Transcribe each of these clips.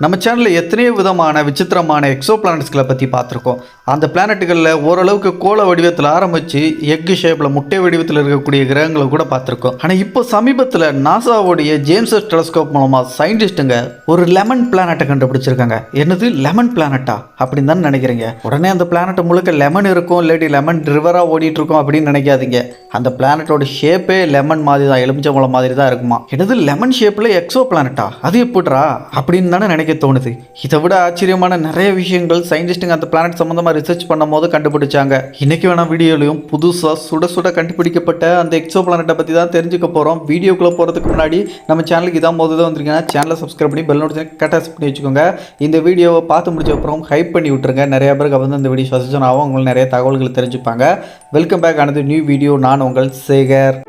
நம்ம சேனலில் எத்தனையோ விதமான விசித்திரமான எக்ஸோ பிளானட்ஸ்களை பற்றி பார்த்துருக்கோம். அந்த பிளானட்டுகளில் ஓரளவுக்கு கோள வடிவத்தில் ஆரம்பித்து எக்கு ஷேப்பில் முட்டை வடிவத்தில் இருக்கக்கூடிய கிரகங்களை கூட பார்த்துருக்கோம். ஆனால் இப்போ சமீபத்தில் நாசாவுடைய ஜேம்ஸ் வெப் டெலஸ்கோப் மூலமாக சயின்டிஸ்ட்டுங்க ஒரு லெமன் பிளானட்டை கண்டுபிடிச்சிருக்காங்க. என்னது லெமன் பிளானட்டா அப்படின்னு தான் நினைக்கிறீங்க. உடனே அந்த பிளானட்டை முழுக்க லெமன் இருக்கும், இல்லாட்டி லெமன் ரிவராக ஓடிட்டு இருக்கும் அப்படின்னு நினைக்காதீங்க. அந்த பிளானட்டோட ஷேப்பே லெமன் மாதிரி தான், எலுமிச்சம்பழம் மாதிரி தான் இருக்குமா. என்னது லெமன் ஷேப்பில் எக்ஸோ பிளானட்டா, அது எப்படிரா அப்படின்னு தானே நினைக்க தோணுது. இதை விட ஆச்சரியமான நிறைய விஷயங்கள் சயின்டிஸ்ட்டுங்க அந்த பிளானட் சம்மந்தமாக ரிசர்ச் பண்ணும் போது கண்டுபிடிச்சாங்க. இன்னைக்கு வேணா வீடியோலையும் புதுசாக சுட சுட கண்டுபிடிக்கப்பட்ட அந்த எக்ஸோ பிளானட்டை பற்றி தான் தெரிஞ்சுக்க போகிறோம். வீடியோக்குள்ளே போகிறதுக்கு முன்னாடி நம்ம சேனலுக்கு இதான் போது தான் வந்திருக்கீங்கன்னா சேனலை சப்ஸ்கிரைப் பண்ணி பெல் நோட்டிஃபிகேஷன் கட்டாஸ் பண்ணி வச்சுக்கோங்க. இந்த வீடியோவை பார்த்து முடிச்ச அப்புறம் ஹைப் பண்ணி விட்டுருங்க. நிறைய பேருக்கு வந்து இந்த வீடியோ சஜஷன் ஆகும், உங்களுக்கு நிறைய தகவல்கள் தெரிஞ்சுப்பாங்க. வெல்கம் பேக் ஆனது நியூ வீடியோ. நான் உங்கள் சேகர்.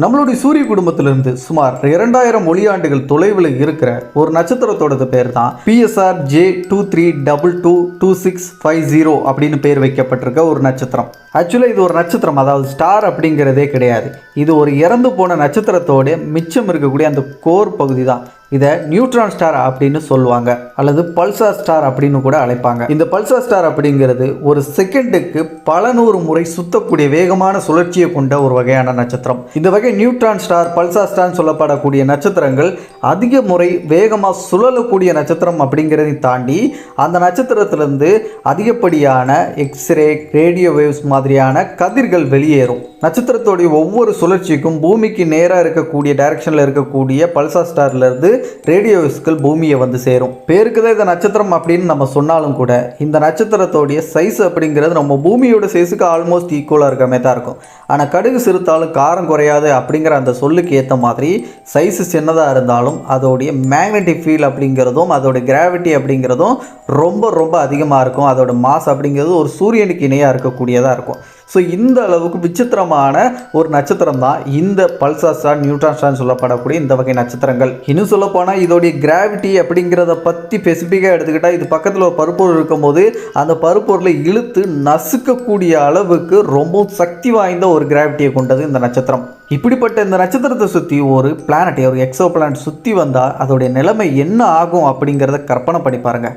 நம்மளுடைய சூரிய குடும்பத்திலிருந்து சுமார் 2000 ஒளியாண்டுகள் தொலைவில் இருக்கிற ஒரு நட்சத்திரத்தோட பேர் தான் PSR J23222650 அப்படின்னு பேர் வைக்கப்பட்டிருக்க ஒரு நட்சத்திரம். ஆக்சுவலாக இது ஒரு நட்சத்திரம், அதாவது ஸ்டார் அப்படிங்கிறதே கிடையாது. இது ஒரு இறந்து போன நட்சத்திரத்தோட மிச்சம் இருக்கக்கூடிய அந்த கோர் பகுதி தான். இதை நியூட்ரான் ஸ்டார் அப்படின்னு சொல்லுவாங்க, அல்லது பல்சார் ஸ்டார் அப்படின்னு கூட அழைப்பாங்க. இந்த பல்சார் ஸ்டார் அப்படிங்கிறது ஒரு செகண்டுக்கு பல நூறு முறை சுத்தக்கூடிய வேகமான சுழற்சியை கொண்ட ஒரு வகையான நட்சத்திரம். இந்த வகை நியூட்ரான் ஸ்டார், பல்சார் ஸ்டார் சொல்லப்படக்கூடிய நட்சத்திரங்கள் அதிக முறை வேகமாக சுழலக்கூடிய நட்சத்திரம் அப்படிங்கிறதை தாண்டி அந்த நட்சத்திரத்திலிருந்து அதிகப்படியான எக்ஸ்ரே, ரேடியோ வேவ்ஸ் மாதிரியான கதிர்கள் வெளியேறும். நட்சத்திரத்தோடைய ஒவ்வொரு சுழற்சிக்கும் பூமிக்கு நேராக இருக்கக்கூடிய டைரக்ஷனில் இருக்கக்கூடிய பல்சார் ஸ்டார்லேருந்து ரேடியோ வேவ்ஸ்கள் பூமியை வந்து சேரும். பேருக்கு தான் இந்த நட்சத்திரம் அப்படின்னு நம்ம சொன்னாலும் கூட இந்த நட்சத்திரத்தோடைய சைஸ் அப்படிங்கிறது நம்ம பூமியோட சைஸுக்கு ஆல்மோஸ்ட் ஈக்குவலாக இருக்கமே தான் இருக்கும். ஆனால் கடுகு சிறுத்தாலும் காரம் குறையாது அப்படிங்கிற அந்த சொல்லுக்கு ஏற்ற மாதிரி சைஸு சின்னதாக இருந்தாலும் அதோடைய மேக்னெட்டிக் ஃபீல்ட் அப்படிங்கிறதும் அதோட கிராவிட்டி அப்படிங்கிறதும் ரொம்ப ரொம்ப அதிகமாக இருக்கும். அதோட மாஸ் அப்படிங்கிறது ஒரு சூரியனுக்கு இணையாக இருக்கக்கூடியதாக இருக்கும். ஸோ இந்த அளவுக்கு விசித்திரமான ஒரு நட்சத்திரம் தான் இந்த பல்சார் ஸ்டார், நியூட்ரான் ஸ்டார் சொல்லப்படக்கூடிய இந்த வகை நட்சத்திரங்கள். இன்னும் சொல்லப்போனால் இதோடைய கிராவிட்டி அப்படிங்கிறத பற்றி ஸ்பெசிஃபிக்காக எடுத்துக்கிட்டால் இது பக்கத்தில் ஒரு பருப்பொருள் இருக்கும்போது அந்த பருப்பொருளை இழுத்து நசுக்கக்கூடிய அளவுக்கு ரொம்ப சக்தி வாய்ந்த ஒரு கிராவிட்டியை கொண்டது இந்த நட்சத்திரம். இப்படிப்பட்ட இந்த நட்சத்திரத்தை சுற்றி ஒரு பிளானட், ஒரு எக்ஸோ பிளானட் சுற்றி வந்தால் அதோடைய நிலைமை என்ன ஆகும் அப்படிங்கிறத கற்பனை பண்ணி பாருங்க.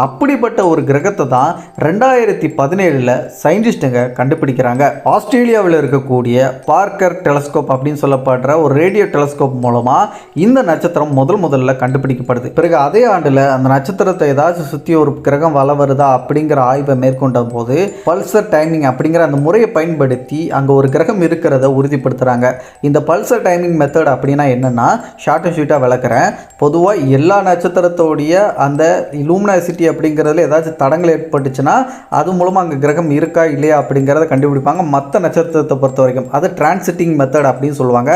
அப்படிப்பட்ட ஒரு கிரகத்தை தான் 2017 சயின்டிஸ்ட்டுங்க கண்டுபிடிக்கிறாங்க. ஆஸ்திரேலியாவில் இருக்கக்கூடிய பார்க்கர் டெலஸ்கோப் அப்படின்னு சொல்லப்படுற ஒரு ரேடியோ டெலஸ்கோப் மூலமாக இந்த நட்சத்திரம் முதல்ல கண்டுபிடிக்கப்படுது. பிறகு அதே ஆண்டில் அந்த நட்சத்திரத்தை ஏதாச்சும் சுற்றி ஒரு கிரகம் வள வருதா அப்படிங்கிற ஆய்வை மேற்கொண்ட போது பல்சர் டைமிங் அப்படிங்கிற அந்த முறையை பயன்படுத்தி அங்கே ஒரு கிரகம் இருக்கிறத உறுதிப்படுத்துகிறாங்க. இந்த பல்சர் டைமிங் மெத்தட் அப்படின்னா என்னன்னா, ஷார்ட் அண்ட் ஸ்வீட்டாக விளக்குறேன். பொதுவாக எல்லா நட்சத்திரத்தோடைய அந்த லூமினாசிட்டி அப்படிங்கிறதுல ஏதாச்சும் தடங்கள் ஏற்பட்டுச்சுன்னா அது மூலமாக அங்கே கிரகம் இருக்கா இல்லையா அப்படிங்கிறத கண்டுபிடிப்பாங்க. மற்ற நட்சத்திரத்தை பொறுத்த வரைக்கும் அது டிரான்சிட்டிங் மெத்தட் அப்படின்னு சொல்லுவாங்க.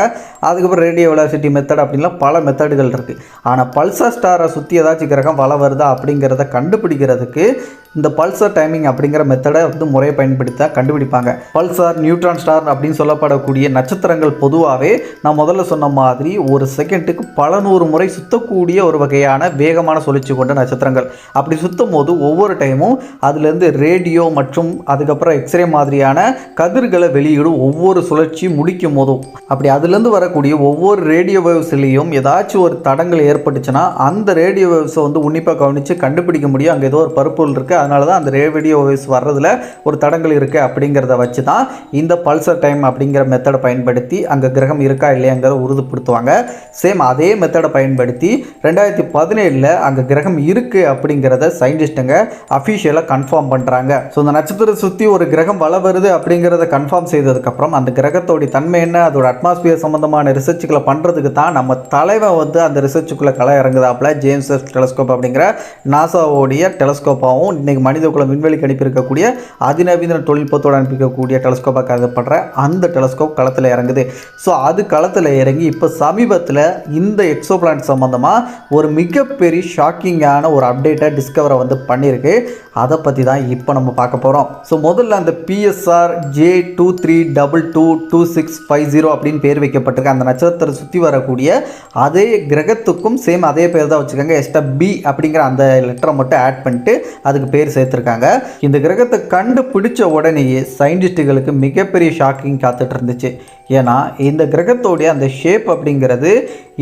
அதுக்கப்புறம் ரேடியோ வெலாசிட்டி மெத்தட் அப்படின்லாம் பல மெத்தடுகள் இருக்குது. ஆனால் பல்சார் ஸ்டாரை சுற்றி ஏதாச்சும் கிரகம் வள வருதா அப்படிங்கிறத கண்டுபிடிக்கிறதுக்கு இந்த பல்சார் டைமிங் அப்படிங்கிற மெத்தடை வந்து முறையை பயன்படுத்த கண்டுபிடிப்பாங்க. பல்சார், நியூட்ரான் ஸ்டார் அப்படின்னு சொல்லப்படக்கூடிய நட்சத்திரங்கள் பொதுவாகவே நான் முதல்ல சொன்ன மாதிரி ஒரு செகண்டுக்கு பல நூறு முறை சுற்றக்கூடிய ஒரு வகையான வேகமான சுழற்சி கொண்ட நட்சத்திரங்கள். அப்படி சுற்றும் போது ஒவ்வொரு டைமும் அதுலேருந்து ரேடியோ மற்றும் அதுக்கப்புறம் எக்ஸ்ரே மாதிரியான கதிர்களை வெளியிடும் ஒவ்வொரு சுழற்சி முடிக்கும் போதும். அப்படி அதுலேருந்து வரக்கூடிய ஒவ்வொரு ரேடியோ வேவ்ஸ்லேயும் ஏதாச்சும் ஒரு தடங்கள் ஏற்பட்டுச்சுன்னா அந்த ரேடியோ வேவ்ஸை வந்து உன்னிப்பாக கவனித்து கண்டுபிடிக்க முடியும். அங்கே ஏதோ ஒரு பருப்பொருள் இருக்குது, அதனால தான் அந்த ரேடியோ வேவ்ஸ் வர்றதுல ஒரு தடங்கள் இருக்குது அப்படிங்கிறத வச்சு தான் இந்த பல்சர் டைம் அப்படிங்கிற மெத்தடை பயன்படுத்தி அங்கே கிரகம் இருக்கா இல்லையாங்கிறத உறுதிப்படுத்துவாங்க. சேம் அதே மெத்தடை பயன்படுத்தி 2017 அங்கே கிரகம் இருக்குது அப்படிங்கிறத சயின்டிஸ்ட்டுங்க அஃபிஷியலாக கன்ஃபார்ம் பண்ணுறாங்க. ஸோ இந்த நட்சத்திரத்தை சுற்றி ஒரு கிரகம் வள வருது அப்படிங்கிறத கன்ஃபார்ம் செய்ததுக்கப்புறம் அந்த கிரகத்தோடைய தன்மை என்ன, அதோட அட்மாஸ்பியர் சம்மந்தமான ரிசர்ச்சுகளை பண்ணுறதுக்கு தான் நம்ம தலைவன் வந்து அந்த ரிசர்ச்சுக்குள்ளே களை இறங்குதாப்பில் ஜேம்ஸ் வெப் டெலஸ்கோப் அப்படிங்கிற நாசாவோடைய டெலஸ்கோப்பாகவும் இன்றைக்கி மனித குலம் விண்வெளிக்கு அனுப்பியிருக்கக்கூடிய அதிநவீன தொழில்நுட்பத்தோடு அனுப்பியிருக்கக்கூடிய டெலஸ்கோப்பாக கருதப்படுற அந்த டெலஸ்கோப் களத்தில் இறங்குது. ஸோ அது களத்தில் இறங்கி இப்போ சமீபத்தில் இந்த எக்ஸோ பிளானட் சம்மந்தமாக ஒரு மிகப்பெரிய ஷாக்கிங்கான ஒரு அப்டேட்டை டிஸ்கவரை வந்து பண்ணியிருக்கு. அதை பற்றி தான் இப்போ நம்ம பார்க்க போகிறோம். ஸோ முதல்ல அந்த PSR J23222650 அப்படின்னு பேர் வைக்கப்பட்டிருக்கு அந்த நட்சத்திரத்தை சுற்றி வரக்கூடிய அதே கிரகத்துக்கும் சேம் அதே பேர் தான் வச்சுருக்காங்க. எக்ஸ்ட்ரா B அப்படிங்கிற அந்த லெட்டரை மட்டும் ஆட் பண்ணிட்டு அதுக்கு பேர் சேர்த்துருக்காங்க. இந்த கிரகத்தை கண்டுபிடிச்ச உடனேயே சயின்டிஸ்ட்டுகளுக்கு மிகப்பெரிய ஷாக்கிங் காத்துட்டு இருந்துச்சு. ஏன்னா இந்த கிரகத்தோடைய அந்த ஷேப் அப்படிங்கிறது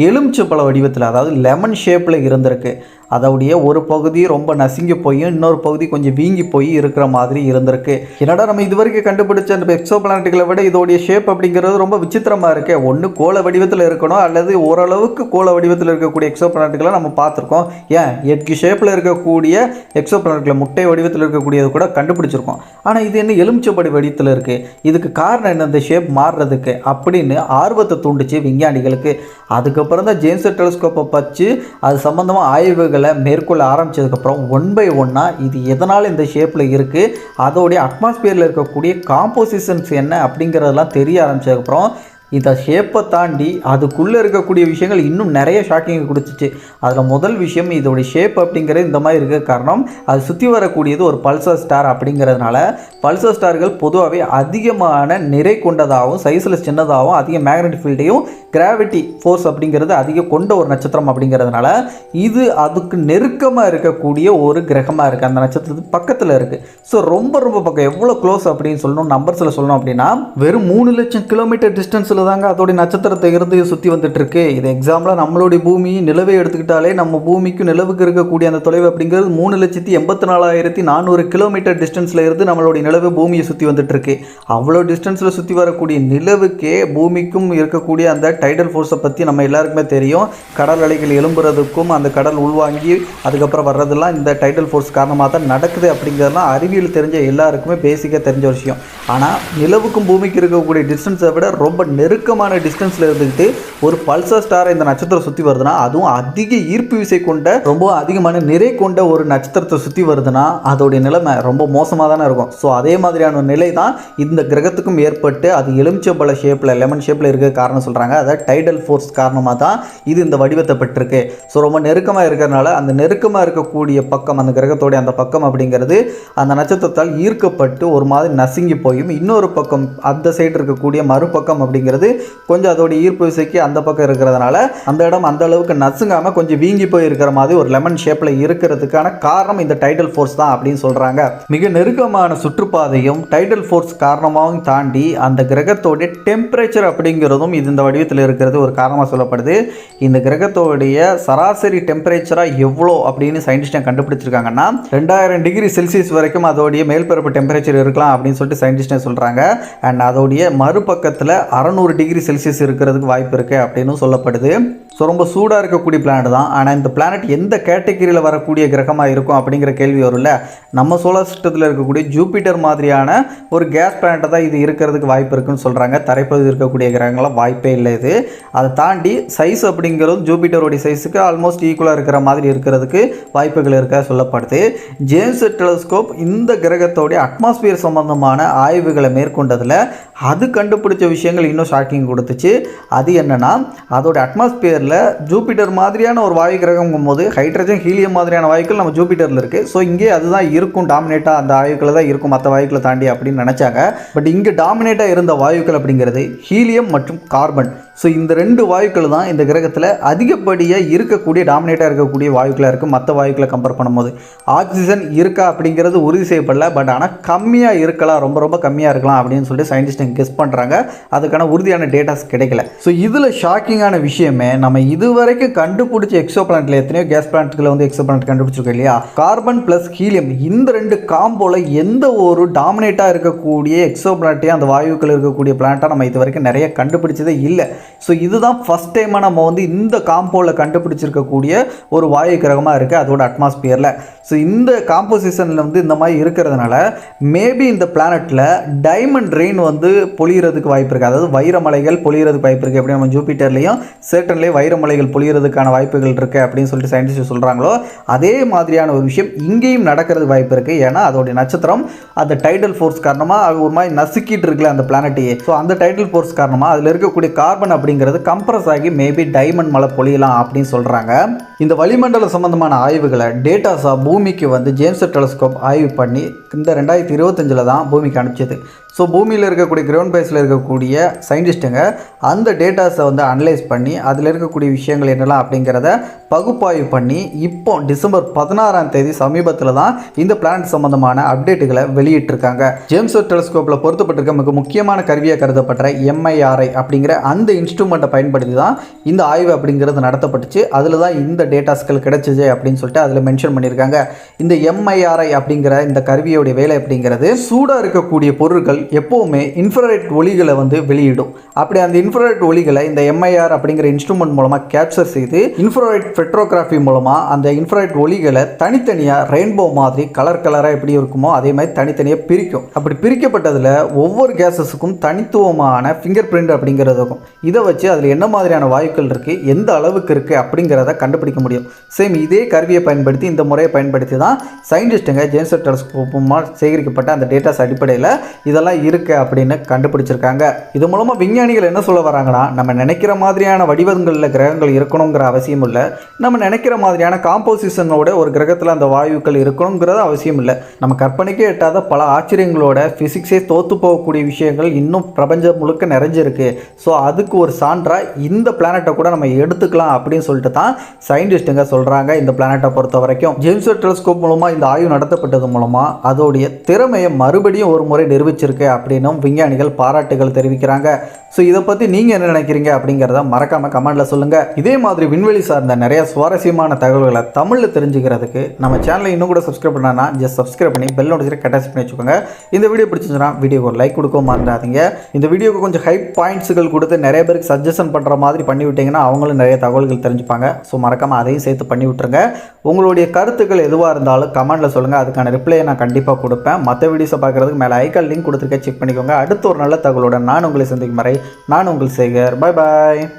எலுமிச்சம்பழ வடிவத்தில், அதாவது லெமன் ஷேப்பில் இருந்திருக்கு. அதோடைய ஒரு பகுதி ரொம்ப நசுங்கி போய் இன்னொரு பகுதி கொஞ்சம் வீங்கி போய் இருக்கிற மாதிரி இருந்திருக்கு. என்னடா நம்ம இது வரைக்கும் கண்டுபிடிச்ச அந்த எக்ஸோ பிளானட்டுகளை விட இதோடைய ஷேப் அப்படிங்கிறது ரொம்ப விசித்திரமாக இருக்கு. ஒன்று கோள வடிவத்தில் இருக்கணும் அல்லது ஓரளவுக்கு கோள வடிவத்தில் இருக்கக்கூடிய எக்ஸோ பிளானட்டுகளை நம்ம பார்த்துருக்கோம். ஏன் எக்கு ஷேப்பில் இருக்கக்கூடிய எக்ஸோ பிளானட்டுகளை முட்டை வடிவத்தில் இருக்கக்கூடியது கூட கண்டுபிடிச்சிருக்கோம். ஆனால் இது என்ன எலுமிச்சம்படி வடிவத்தில் இருக்குது, இதுக்கு காரணம் என்ன இந்த ஷேப் மாறுறதுக்கு அப்படின்னு ஆர்வத்தை தூண்டுச்சு விஞ்ஞானிகளுக்கு. அதுக்கப்புறம் தான் ஜேம்ஸ் டெலஸ்கோப்பை வச்சு அது சம்பந்தமாக ஆய்வுகளை மேற்கொள்ள ஆரம்பித்ததுக்கப்புறம் ஒன் பை ஒன்னாக இது எதனால் இந்த ஷேப்பில் இருக்குது, அதோடைய அட்மாஸ்பியரில் இருக்கக்கூடிய காம்போசிஷன்ஸ் என்ன அப்படிங்கிறதெல்லாம் தெரிய ஆரம்பித்ததுக்கப்புறம் இந்த ஷேப்பை தாண்டி அதுக்குள்ளே இருக்கக்கூடிய விஷயங்கள் இன்னும் நிறைய ஷாக்கிங் கொடுத்துச்சு. அதில் முதல் விஷயம் இதோடைய ஷேப் அப்படிங்கிறது இந்த மாதிரி இருக்க காரணம் அது சுற்றி வரக்கூடியது ஒரு பல்சர் ஸ்டார் அப்படிங்கிறதுனால பல்சர் ஸ்டார்கள் பொதுவாகவே அதிகமான நிறை கொண்டதாகவும் சைஸில் சின்னதாகவும் அதிக மேக்னெட்டிக் ஃபீல்டையும் கிராவிட்டி ஃபோர்ஸ் அப்படிங்கிறது அதிகம் கொண்ட ஒரு நட்சத்திரம் அப்படிங்கிறதுனால இது அதுக்கு நெருக்கமாக இருக்கக்கூடிய ஒரு கிரகமாக இருக்குது. அந்த நட்சத்திரத்துக்கு பக்கத்தில் இருக்குது. ஸோ ரொம்ப ரொம்ப பக்கம் எவ்வளோ க்ளோஸ் அப்படின்னு சொல்லணும், நம்பர்ஸில் சொல்லணும் அப்படின்னா வெறும் 3 லட்சம் கிலோமீட்டர் டிஸ்டன்ஸில் தாங்க அதோடைய நட்சத்திரத்தை இருந்து சுற்றி வந்துட்டு இருக்கு. இது எக்ஸாம்பிளாக நம்மளுடைய பூமி நிலவை எடுத்துக்கிட்டாலே நம்ம பூமிக்கும் நிலவுக்கு இருக்கக்கூடிய அந்த தொலைவு அப்படிங்கிறது 3,84,400 கிலோமீட்டர் டிஸ்டன்ஸில் இருந்து நம்மளுடைய நிலவு பூமியை சுற்றி வந்துட்டு இருக்கு. அவ்வளோ டிஸ்டன்ஸில் சுற்றி வரக்கூடிய நிலவுக்கே பூமிக்கும் இருக்கக்கூடிய அந்த டைடல் ஃபோர்ஸை பற்றி நம்ம எல்லாருக்குமே தெரியும். கடல் அலைகள் எழும்புறதுக்கும் அந்த கடல் உள்வாங்கி அதுக்கப்புறம் வர்றதெல்லாம் இந்த டைடல் ஃபோர்ஸ் காரணமாக தான் நடக்குது அப்படிங்கிறதுலாம் அறிவியல் தெரிஞ்ச எல்லாருக்குமே பேசிக்காக தெரிஞ்ச விஷயம். ஆனால் நிலவுக்கும் பூமிக்கு இருக்கக்கூடிய டிஸ்டன்ஸை விட ரொம்ப நெருக்கமான டிஸ்டன்ஸில் இருந்துக்கிட்டு ஒரு பல்சர் ஸ்டாரை இந்த நட்சத்திரம் சுற்றி வருதுன்னா, அதுவும் அதிக ஈர்ப்பு விசை கொண்ட ரொம்ப அதிகமான நிறை கொண்ட ஒரு நட்சத்திரத்தை சுற்றி வருதுன்னா அதோடைய நிலைமை ரொம்ப மோசமாக தானே இருக்கும். ஸோ அதே மாதிரியான நிலை தான் இந்த கிரகத்துக்கும் ஏற்பட்டு அது எலுமிச்சம்பழ ஷேப்பில் லெமன் ஷேப்பில் இருக்க காரணம் சொல்கிறாங்க. அதாவது டைடல் ஃபோர்ஸ் காரணமாக தான் இது இந்த வடிவத்தை பெற்றிருக்கு. ஸோ ரொம்ப நெருக்கமாக இருக்கிறதுனால அந்த நெருக்கமாக இருக்கக்கூடிய பக்கம் அந்த கிரகத்தோடைய அந்த பக்கம் அப்படிங்கிறது அந்த நட்சத்திரத்தால் ஈர்க்கப்பட்டு ஒரு மாதிரி நசுங்கி போயும் இன்னொரு பக்கம் அந்த சைடு இருக்கக்கூடிய மறுபக்கம் அப்படிங்கிறது கொஞ்சம் அதோட ஈர்ப்பு விசைக்கு அந்த பக்கம் இருக்கிறதுனால அந்த இடம் அந்த அளவுக்கு நசுங்காமல் கொஞ்சம் வீங்கி போய் இருக்கிற மாதிரி ஒரு லெமன் ஷேப்பில் இருக்கிறதுக்கான காரணம் இந்த டைடல் ஃபோர்ஸ் தான் அப்படின்னு சொல்கிறாங்க. மிக நெருக்கமான சுற்றுப்பாதையும் டைடல் ஃபோர்ஸ் காரணமாகவும் தாண்டி அந்த கிரகத்தோடைய டெம்பரேச்சர் அப்படிங்கிறதும் இது இந்த வடிவத்தில் இருக்கிறது ஒரு காரணமாக சொல்லப்படுது. இந்த கிரகத்தோடைய சராசரி டெம்பரேச்சராக எவ்வளோ அப்படின்னு சயின்டிஸ்ட் கண்டுபிடிச்சிருக்காங்கன்னா 2000 டிகிரி செல்சியஸ் வரைக்கும் அதோடைய மேல்பரப்பு டெம்பரேச்சர் இருக்கலாம் அப்படின்னு சொல்லிட்டு சயின்டிஸ்டே சொல்கிறாங்க. அண்ட் அதோடைய மறுபக்கத்தில் 600 டிகிரி செல்சியஸ் இருக்கிறதுக்கு வாய்ப்பு இருக்குது அப்படின்னு சொல்லப்படுது. ஸோ ரொம்ப சூடாக இருக்கக்கூடிய பிளானட் தான். ஆனால் இந்த பிளானட் எந்த கேட்டகரியில் வரக்கூடிய கிரகமாக இருக்கும் அப்படிங்கிற கேள்வி வரும்ல. நம்ம சோலார் சிஸ்டத்தில் இருக்கக்கூடிய ஜூபிட்டர் மாதிரியான ஒரு கேஸ் பிளானட்டை தான் இது இருக்கிறதுக்கு வாய்ப்பு இருக்குன்னு சொல்கிறாங்க. தரைப்பகுதி இருக்கக்கூடிய கிரகங்களாம் வாய்ப்பே இல்லை இது. அதை தாண்டி சைஸ் அப்படிங்கிறது ஜூபிட்டருடைய சைஸுக்கு ஆல்மோஸ்ட் ஈக்குவலாக இருக்கிற மாதிரி இருக்கிறதுக்கு வாய்ப்புகள் இருக்க சொல்லப்படுது. ஜேம்ஸ் டெலஸ்கோப் இந்த கிரகத்தோடைய அட்மாஸ்பியர் சம்பந்தமான ஆய்வுகளை மேற்கொண்டதில் அது கண்டுபிடிச்ச விஷயங்கள் இன்னும் ஷாக்கிங் கொடுத்துச்சு. அது என்னென்னா அதோட அட்மாஸ்பியரில் ஜூபிட்டர் மாதிரியான ஒரு வாயு கிரகம் போது ஹைட்ரஜன் ஹீலியம் மாதிரியான வாயுக்கள் நம்ம ஜூபிட்டரில் இருக்குது. ஸோ இங்கே அதுதான் இருக்கும், டாமினேட்டாக அந்த வாயுக்களை தான் இருக்கும் மற்ற வாயுக்களை தாண்டி அப்படின்னு நினச்சாங்க. பட் இங்கே டாமினேட்டாக இருந்த வாயுக்கள் அப்படிங்கிறது ஹீலியம் மற்றும் கார்பன். ஸோ இந்த 2 வாயுக்கள் தான் இந்த கிரகத்தில் அதிகப்படியாக இருக்கக்கூடிய டாமினேட்டாக இருக்கக்கூடிய வாயுக்களாக இருக்குது மற்ற வாயுக்களை கம்பேர் பண்ணும்போது. ஆக்சிஜன் இருக்கா அப்படிங்கிறது உறுதி செய்யப்படல. பட் ஆனால் கம்மியாக இருக்கலாம், ரொம்ப ரொம்ப கம்மியாக இருக்கலாம் அப்படின்னு சொல்லிட்டு சயின்டிஸ்ட் கெஸ் பண்ணுறாங்க. அதுக்கான உறுதியான டேட்டாஸ் கிடைக்கல. ஸோ இதில் ஷாக்கிங்கான விஷயமே நம்ம இதுவரைக்கும் கண்டுபிடிச்ச எக்ஸோ பிளானட்டில் எத்தனையோ கேஸ் பிளானட்டுகளை வந்து எக்ஸோ பிளானட் கண்டுபிடிச்சிருக்கோம் இல்லையா. கார்பன் ப்ளஸ் ஹீலியம் இந்த 2 காம்போல எந்த ஒரு டாமினேட்டாக இருக்கக்கூடிய எக்ஸோ பிளானட்டையும் அந்த வாயுக்கள் இருக்கக்கூடிய பிளானட்டாக நம்ம இது வரைக்கும் நிறைய கண்டுபிடிச்சதே இல்லை. ஸோ இதுதான் ஃபஸ்ட் டைமாக நம்ம வந்து இந்த காம்போவில் கண்டுபிடிச்சிருக்கக்கூடிய ஒரு வாயு கிரகமாக இருக்குது அதோட அட்மாஸ்பியரில். ஸோ இந்த காம்போசிஷனில் வந்து இந்த மாதிரி இருக்கிறதுனால மேபி இந்த பிளானட்டில் டைமண்ட் ரெயின் வந்து பொழிகிறதுக்கு வாய்ப்பு இருக்குது. அதாவது வைரமலைகள் பொழிகிறதுக்கு வாய்ப்பு இருக்குது. எப்படி நம்ம ஜூபிட்டர்லேயும் சேட்டன்லேயும் வைரமலைகள் பொழியறதுக்கான வாய்ப்புகள் இருக்குது அப்படின்னு சொல்லிட்டு சயின்டிஸ்ட் சொல்கிறாங்களோ அதே மாதிரியான ஒரு விஷயம் இங்கேயும் நடக்கிறது வாய்ப்பு இருக்குது. ஏன்னா அதோடைய நட்சத்திரம் அந்த டைடல் ஃபோர்ஸ் காரணமாக அது ஒரு மாதிரி நசுக்கிட்டு இருக்குல்ல அந்த பிளானட்டையே. ஸோ அந்த டைடல் ஃபோர்ஸ் காரணமாக அதில் இருக்கக்கூடிய கார்பன் அப்படிங்கிறது கம்ப்ரஸ் ஆகி மேபி டைமண்ட் மழை பொழியலாம் அப்படின்னு சொல்கிறாங்க. இந்த வளிமண்டல சம்பந்தமான ஆய்வுகளை டேட்டாஸாக பூமிக்கு வந்து ஜேம்ஸ் வெப் டெலஸ்கோப் ஆய்வு பண்ணி இந்த 2025 தான் பூமிக்கு அனுப்பிச்சது. ஸோ பூமியில் இருக்கக்கூடிய கிரவுண்ட் பேஸில் இருக்கக்கூடிய சயின்டிஸ்ட்டுங்க அந்த டேட்டாஸை வந்து அனலைஸ் பண்ணி அதில் இருக்கக்கூடிய விஷயங்கள் என்னெல்லாம் அப்படிங்கிறத பகுப்பாய்வு பண்ணி இப்போ டிசம்பர் 16 சமீபத்தில் தான் இந்த பிளானட் சம்பந்தமான அப்டேட்டுகளை வெளியிட்டிருக்காங்க. ஜேம்ஸ் வெப் டெலஸ்கோப்பில் பொருத்தப்பட்டிருக்க மிக முக்கியமான கருவியாக கருதப்பட்ட MIRI அப்படிங்கிற அந்த இன்ஸ்ட்ருமெண்ட்டை பயன்படுத்தி தான் இந்த ஆய்வு அப்படிங்கிறது நடத்தப்பட்டுச்சு. அதில் தான் இந்த டேட்டாஸ்கள் கிடைச்சிச்சு அப்படின்னு சொல்லிட்டு அதில் மென்ஷன் பண்ணியிருக்காங்க. இந்த MIRI அப்படிங்கிற இந்த கருவியோடைய வேலை அப்படிங்கிறது சூடாக இருக்கக்கூடிய பொருட்கள் எப்போவுமே இன்ஃப்ராரெட் ஒளிகளை வந்து வெளியிடும். அப்படி அந்த இன்ஃப்ராரெட் ஒளிகளை இந்த MIR அப்படிங்கிற இன்ஸ்ட்ருமெண்ட் மூலமாக கேப்சர் செய்து இன்ஃப்ராரெட் ஸ்பெக்ட்ரோகிராஃபி மூலமாக அந்த இன்ஃப்ராரெட் ஒளிகளை தனித்தனியாக ரெயின்போ மாதிரி கலராக எப்படி இருக்குமோ அதே மாதிரி தனித்தனியாக பிரிக்கும். அப்படி பிரிக்கப்பட்டதில் ஒவ்வொரு கேஸஸுக்கும் தனித்துவமான ஃபிங்கர் பிரிண்ட் அப்படிங்கிறது இருக்கும். இதை வச்சு அதில் என்ன மாதிரியான வாயுக்கள் இருக்குது, எந்த அளவுக்கு இருக்குது அப்படிங்கிறத கண்டுபிடிக்க முடியும். சேம் இதே கருவியை பயன்படுத்தி இந்த முறையை பயன்படுத்தி தான் சயின்டிஸ்ட்டுங்க ஜேம்ஸ் வெப் டெலஸ்கோப்புமாக சேகரிக்கப்பட்ட அந்த டேட்டாஸ் அடிப்படையில் இதெல்லாம் இருக்குது அப்படின்னு கண்டுபிடிச்சிருக்காங்க. இது மூலமாக விஞ்ஞானிகள் என்ன சொல்ல வராங்கன்னா, நம்ம நினைக்கிற மாதிரியான வடிவங்களில் கிரகங்கள் இருக்கணுங்கிற அவசியம் இல்லை, நம்ம நினைக்கிற மாதிரியான காம்போசிஷனோட ஒரு கிரகத்தில் அந்த வாயுக்கள் இருக்கணுங்கிறது அவசியம் இல்லை. நம்ம கற்பனைக்கே எட்டாத பல ஆச்சரியங்களோட ஃபிசிக்ஸே தோற்று போகக்கூடிய விஷயங்கள் இன்னும் பிரபஞ்சம் முழுக்க நிறைஞ்சிருக்கு. ஸோ அதுக்கு ஒரு சான்றாக இந்த பிளானட்டை கூட நம்ம எடுத்துக்கலாம் அப்படின்னு சொல்லிட்டு தான் சயின்டிஸ்ட்டுங்க சொல்கிறாங்க. இந்த பிளானட்டை பொறுத்த வரைக்கும் ஜேம்ஸ் வெப் டெலஸ்கோப் மூலமாக இந்த ஆய்வு நடத்தப்பட்டது மூலமாக அதோடைய திறமையை மறுபடியும் ஒரு முறை நிரூபிச்சிருக்கு அப்படின்னும் விஞ்ஞானிகள் பாராட்டுகள் தெரிவிக்கிறாங்க. ஸோ இதை பற்றி நீங்கள் என்ன நினைக்கிறீங்க அப்படிங்கிறத மறக்காமல் கமெண்ட்டில் சொல்லுங்கள். இதே மாதிரி விண்வெளி சார்ந்த நிறைய சுவாரஸ்யமான தகவல்களை தமிழில் தெரிஞ்சுக்கிறதுக்கு நம்ம சேனலை இன்னும் கூட சப்ஸ்கிரைப் பண்ணா ஜஸ்ட் சப்ஸ்கிரைப் பண்ணி பெல் நோட்டிஃபிகேஷன் அட்டாச் பண்ணி வச்சுக்கோங்க. இந்த வீடியோ பிடிச்சிருந்துச்சுன்னா வீடியோக்கு ஒரு லைக் கொடுக்க மறந்துடாதீங்க. இந்த வீடியோக்கு கொஞ்சம் ஹை பாயிண்ட்ஸுகள் கொடுத்து நிறைய பேருக்கு சஜஷன் பண்ணுற மாதிரி பண்ணி விட்டிங்கன்னா அவங்களும் நிறைய தகவல்கள் தெரிஞ்சுப்பாங்க. ஸோ மறக்காமல் அதையும் சேர்த்து பண்ணி விட்டுருங்க. உங்களுடைய கருத்துக்கள் எதுவாக இருந்தாலும் கமெண்ட்டில் சொல்லுங்கள். அதுக்கான ரிப்ளையை நான் கண்டிப்பாக கொடுப்பேன். மற்ற வீடியோஸை பார்க்குறதுக்கு மேலே ஐக்கான் லிங்க் கொடுத்துருக்கேன், செக் பண்ணிக்கோங்க. அடுத்த ஒரு நல்ல தகவலுடன் நான் உங்களை சந்திக்கும் வரை நான் உங்கள் சேகர். பாய் பாய்.